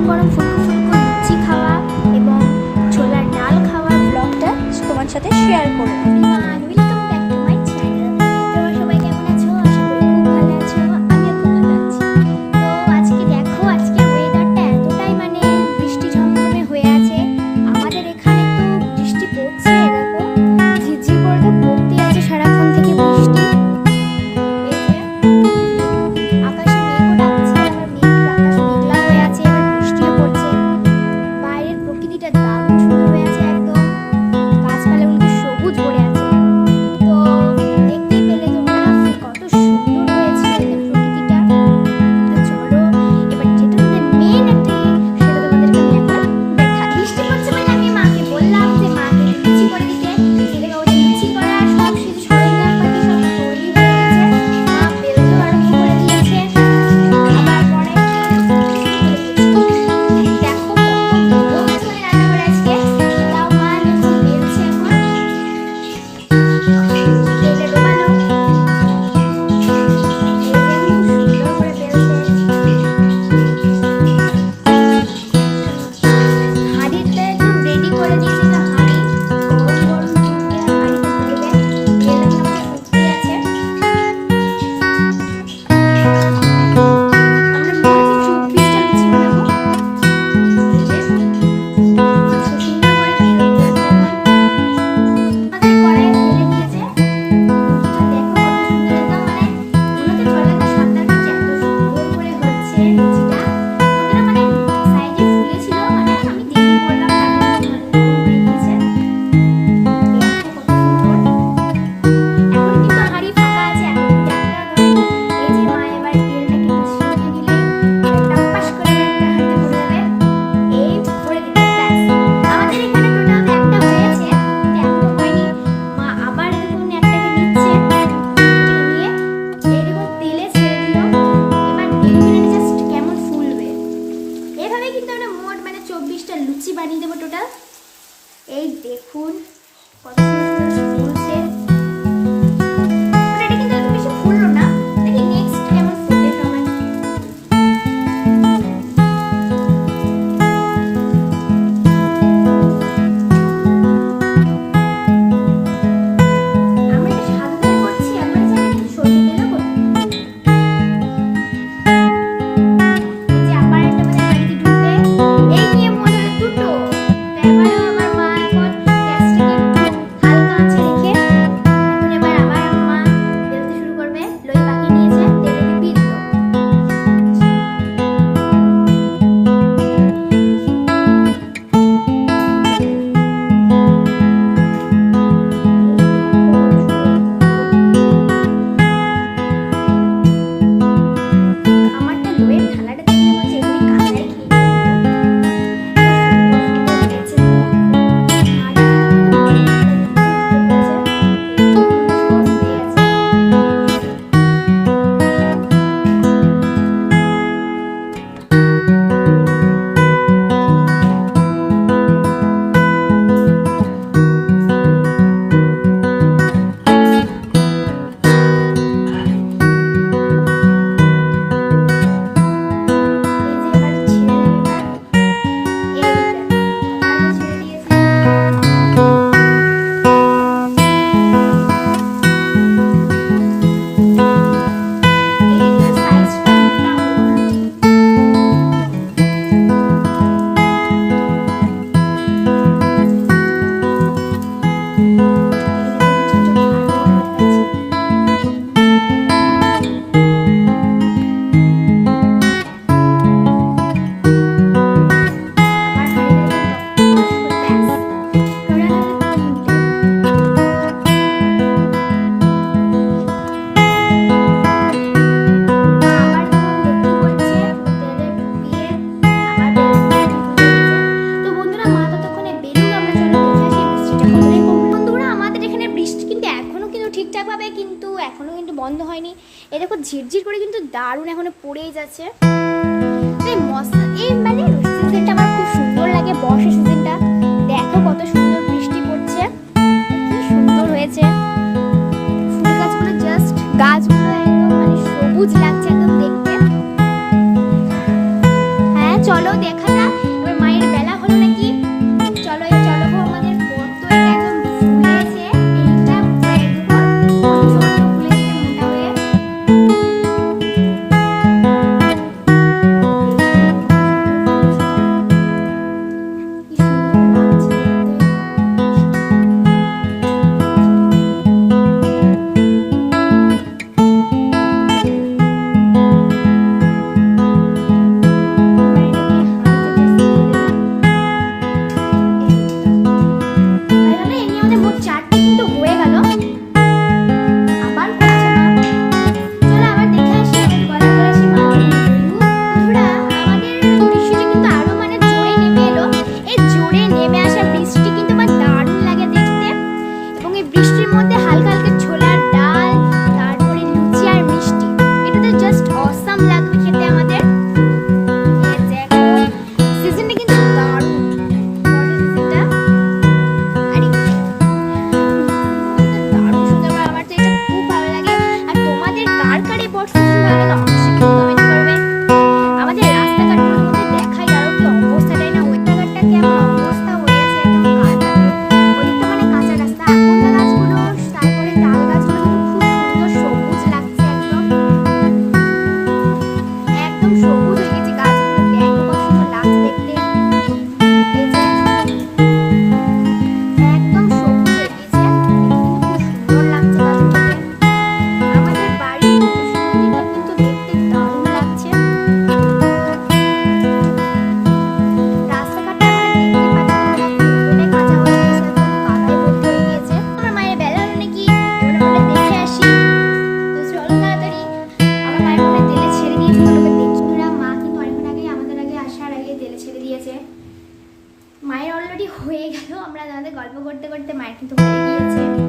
গরম ফুলকো ফুলকো লুচি খাওয়া এবং ছোলার ডাল খাওয়ার ব্লগটা তোমার সাথে শেয়ার করলাম। Welcome back to my channel. তোমরা সবাই কেমন আছো? আশা করি খুব ভালো আছো। আমিও খুব ভালো আছি। তো আজকে দেখো, আজকের ওয়েদারটা এতটাই মানে বৃষ্টি ঝমঝমে হয়ে আছে। আমাদের এখানে তো বৃষ্টি পড়ছে, দেখো ঝিরঝির করে তো পড়তে আছে সারাক্ষণ থেকে বৃষ্টি। আকাশে মেঘও ডাকছে, আবার আকাশ মেঘলা হয়ে আছে, এবার বৃষ্টিও পড়ছে। বাইরের প্রকৃতিটা দারুণ সুন্দর হয়ে আছে, একদম গাছপালাগুলো সবুজ ভরে আছে। তো দেখতেই পেলে তোমরা কত সুন্দর হয়েছে প্রকৃতিটা। তো চলো এবার যেটা তোমাদের মেন একটা সেটা তোমাদেরকে আমি একবার দেখা। বৃষ্টি পড়ছে বলে আমি মাকে বললাম যে মাকে লুচি করে দিতে। এদিকে ওই লুচি করার সব কিছু সরঞ্জাম পাতি সব তৈরি হয়ে গেছে। মা বেলতেও আরম্ভ করে দিয়েছে। আবার পরে দেখো কত বড় করে রান্না করে আজকে। তাও মা লুচি বেলছে এখন। তেলে ডোবানো। এই যে খুব সুন্দর করে বেলছে। হাঁড়িটা একটু রেডি করে দিয়েছে, একটা হাঁড়ি গরম গরম দুধ দিয়ে হাঁড়িতে ঢেলে তেলটা মোটামুটি ফুটতে আছে। আমরা মোটামুটি 24টা লুচি বানাবো। এই যে সুন্দর করে তেল দিয়েছে এখন। আমাদের কড়াইয়ে ঢেলে দিয়েছে। লুচিটা দেখো কত সুন্দর, একদম মানে মনে হচ্ছে ঝলঝলে সাদা লুচি, এত সুন্দর করে হচ্ছে লুচিটা। ওটা মানে সাইডে ফুলেছিল, মানে আমি দেরি করলাম তার জন্য নরম হয়ে গিয়েছে। দেখো কত সুন্দর। এখন কিন্তু হাঁড়ি ফাঁকা আছে, এখন একটা ধরে এই যে মা এবার তেলটাকে একটু ছিটিয়ে দিলে টাপ্পাস করে একটা হাতে পড়ে যাবে। এই করে দিতে ব্যাস। আমাদের এখানে টোটাল একটা হয়েছে, কিন্তু এখনো হয়নি। মা আবার দেখুন একটাকে নিচ্ছে, এটাকে নিয়ে এই দেখুন তেলে ছেড়ে দিল। এবার দেখবেন জাস্ট কেমন ফুলবে। এভাবে কিন্তু আমরা মোট মানে 24টা লুচি বানিয়ে দেবো টোটাল। এই দেখুন কত সুন্দর সুন্দর ফুলছে। এটা কিন্তু এত বেশি ফুললো না, দেখি নেক্সট কেমন ফুলবে সবাই। আমরা এটা সাদা তেলে করছি, আমরা চাইলে কিন্তু সরষে তেলেও করতে পারি। এই যে আবার একটা মানে হাঁড়িতে ঢুকবে। এই নিয়ে মনে হলো দুটো। এবারে আমার মা এখন গ্যাসটাকে একটু হালকা আঁচে রেখে এখন এবার আবার মা বেলতে শুরু করবে। লই পাকিয়ে নিয়েছে, তেলে ডুবিয়ে দিল। আমারটা লইয়ের থালাটা দেখলে মনে হচ্ছে এগুলি কাঁচাই খেয়ে নিই। এত সুন্দর সুন্দর হয়েছে। আর সস দিয়ে আছে। এই যে এবার ছেড়ে দেবে। এবার এই দেখো আবার ছেড়ে দিয়েছে। এই যে সাইজটা মোটা হলো। আবার হাঁড়িটা টপটপ করে ব্যাস। টোটাল হলো 3টে। আবার যখন লেট্টি করছে তেলে ডুবিয়ে আবার বেলতে শুরু করে দিয়েছে। তো বন্ধুরা মা ততক্ষণে বেলুক, আমরা চলো দেখে আসি বৃষ্টিটা কতটাই কমলো। বন্ধুরা আমাদের এখানে বৃষ্টি কিন্তু এখনো কিন্তু ঠিকঠাকভাবে কিন্তু এখনো কিন্তু বন্ধ হয়নি। এই দেখো ঝিরঝির করে কিন্তু দারুণ এখনো পড়েই যাচ্ছে। এই মানে সিজনটা আমার খুব সুন্দর লাগে, বর্ষা সিজনটা। দেখো কত সুন্দর বৃষ্টি পড়ছে, কি সুন্দর হয়েছে। ফুল গাছগুলো জাস্ট গাছগুলো একদম মানে সবুজ লাগছে একদম দেখতে। হ্যাঁ চলো দেখা গল্প করতে করতে মায়ের কিন্তু হয়ে গিয়েছে।